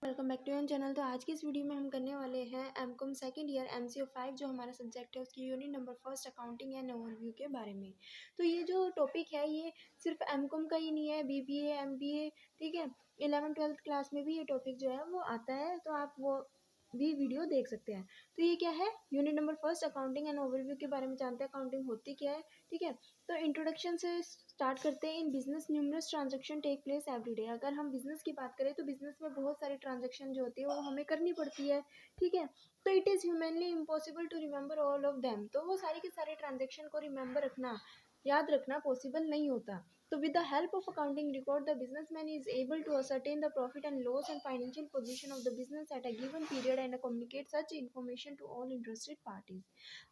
Welcome back to your channel. तो आज की इस वीडियो में हम करने वाले हैं एमकॉम सेकंड ईयर MCO 5 जो हमारा सब्जेक्ट है उसकी unit number first accounting and overview के बारे में। तो ये जो टॉपिक है ये सिर्फ एमकॉम का ही नहीं है, BBA MBA, ठीक है, 11th-12th क्लास में भी ये टॉपिक जो है वो आता है, तो आप वो भी वीडियो देख सकते हैं। तो ये क्या है, unit number first accounting and overview के बारे में जानते हैं, अकाउंटिंग होती क्या है, ठीक है। तो इंट्रोडक्शन से स्टार्ट करते हैं। In business numerous transaction take place every day. अगर हम बिजनेस की बात करें तो बिजनेस में बहुत सारी ट्रांजैक्शन जो होती है वो हमें करनी पड़ती है, ठीक है। तो it is humanly impossible to remember all of them. तो वो सारी की सारी ट्रांजैक्शन को रिमेंबर रखना, याद रखना पॉसिबल नहीं होता। तो with the help of accounting record, the businessman is able to ascertain the profit and loss and financial position of the business at a given period and communicate such information to all interested parties.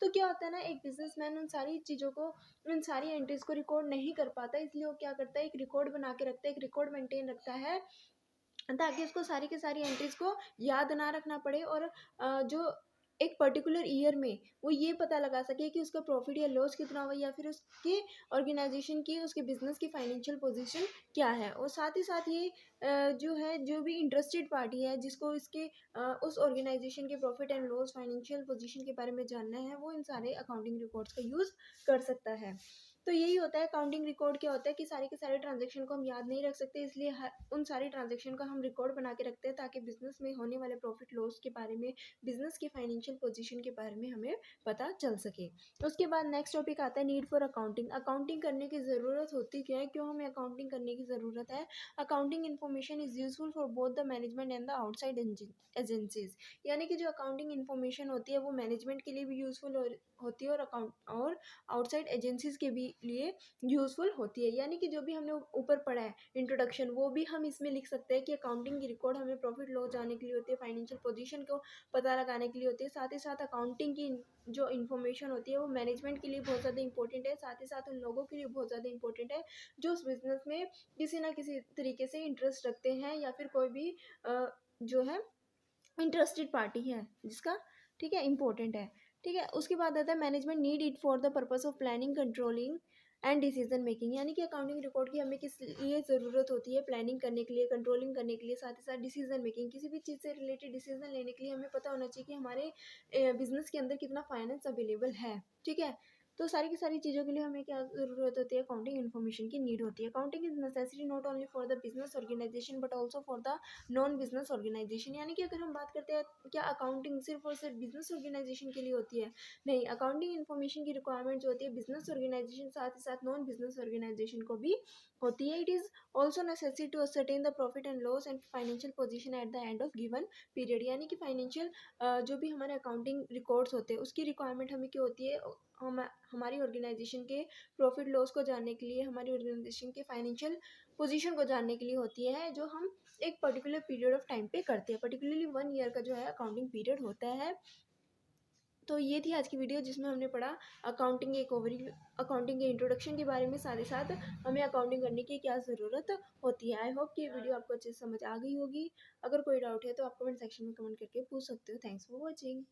तो क्या होता है ना, एक businessman उन सारी चीज़ों को, उन सारी एंट्रीज को रिकॉर्ड नहीं कर पाता, इसलिए वो क्या करता है, एक रिकॉर्ड बना के रखता है, एक रिकॉर्ड मेंटेन रखता है, ताकि उसको सारी की सारी एंट्रीज को याद ना रखना पड़े और जो एक पर्टिकुलर ईयर में वो ये पता लगा सके कि उसका प्रॉफिट या लॉस कितना हुआ, या फिर उसकी ऑर्गेनाइजेशन की, उसके बिजनेस की फाइनेंशियल पोजीशन क्या है। और साथ ही साथ ये जो है, जो भी इंटरेस्टेड पार्टी है जिसको इसके उस ऑर्गेनाइजेशन के profit and loss, financial position के बारे में जानना है, वो इन सारे अकाउंटिंग रिकॉर्ड्स का यूज़ कर सकता है। तो यही होता है अकाउंटिंग रिकॉर्ड। क्या होता है कि सारे के सारे ट्रांजेक्शन को हम याद नहीं रख सकते, इसलिए उन सारे ट्रांजेक्शन का हम रिकॉर्ड बना के रखते हैं, ताकि बिजनेस में होने वाले प्रॉफिट लॉस के बारे में, बिजनेस की फाइनेंशियल पोजीशन के बारे में हमें पता चल सके। उसके बाद नेक्स्ट टॉपिक आता है नीड फॉर अकाउंटिंग। अकाउंटिंग करने की ज़रूरत होती क्या है, क्यों हमें अकाउंटिंग करने की ज़रूरत है। Accounting information is useful for both the management and the outside agencies. यानी कि जो अकाउंटिंग इन्फॉर्मेशन होती है वो मैनेजमेंट के लिए भी यूजफुल होती है और आउटसाइड एजेंसीज के भी लिए यूज़फुल होती है। यानी कि जो भी हमने ऊपर पढ़ा है इंट्रोडक्शन, वो भी हम इसमें लिख सकते हैं कि अकाउंटिंग की रिकॉर्ड हमें प्रॉफिट लॉस जानने के लिए होती है, फाइनेंशियल पोजीशन को पता लगाने के लिए होती है। साथ ही साथ अकाउंटिंग की जो इन्फॉर्मेशन होती है वो मैनेजमेंट के लिए बहुत ज़्यादा इंपॉर्टेंट है, साथ ही साथ उन लोगों के लिए बहुत ज़्यादा इंपॉर्टेंट है जो उस बिज़नेस में किसी ना किसी तरीके से इंटरेस्ट रखते हैं, या फिर कोई भी जो है इंटरेस्टेड पार्टी है जिसका, ठीक है, इंपॉर्टेंट है, ठीक है। उसके बाद आता है management need it for the purpose of planning, controlling and decision making. यानी कि अकाउंटिंग रिकॉर्ड की हमें किस लिए ज़रूरत होती है, प्लानिंग करने के लिए, कंट्रोलिंग करने के लिए, साथ ही साथ डिसीजन मेकिंग, किसी भी चीज़ से रिलेटेड डिसीजन लेने के लिए हमें पता होना चाहिए कि हमारे बिजनेस के अंदर कितना फाइनेंस अवेलेबल है, ठीक है। तो सारी की सारी चीज़ों के लिए हमें क्या ज़रूरत होती है, अकाउंटिंग इन्फॉर्मेशन की नीड होती है। Accounting is necessary not only for the business organisation but also for the non business organisation. यानी कि अगर हम बात करते हैं क्या अकाउंटिंग सिर्फ और सिर्फ बिजनेस ऑर्गेनाइजेशन के लिए होती है, नहीं। अकाउंटिंग इन्फॉर्मेशन की रिक्वायरमेंट जो होती है बिजनेस ऑर्गेनाइजेशन, साथ ही साथ नॉन बिजनेस ऑर्गेनाइजेशन को भी होती है। It is also necessary to ascertain the profit and loss and financial position at the end of given period. यानी कि फाइनेंशियल जो भी हमारे अकाउंटिंग रिकॉर्ड्स होते हैं उसकी रिक्वायरमेंट हमें क्या होती है, हमारी ऑर्गेनाइजेशन के प्रॉफिट लॉस को जानने के लिए, हमारी ऑर्गेनाइजेशन के फाइनेंशियल पोजीशन को जानने के लिए होती है, जो हम एक पर्टिकुलर पीरियड ऑफ टाइम पे करते हैं। पर्टिकुलरली 1 ईयर का जो है अकाउंटिंग पीरियड होता है। तो ये थी आज की वीडियो जिसमें हमने पढ़ा अकाउंटिंग एक ओवरव्यू, अकाउंटिंग के इंट्रोडक्शन के बारे में, साथ ही साथ हमें अकाउंटिंग करने की क्या ज़रूरत होती है। आई होप कि ये वीडियो आपको अच्छे से समझ आ गई होगी। अगर कोई डाउट है तो आप कमेंट सेक्शन में कमेंट करके पूछ सकते हो। Thanks for watching.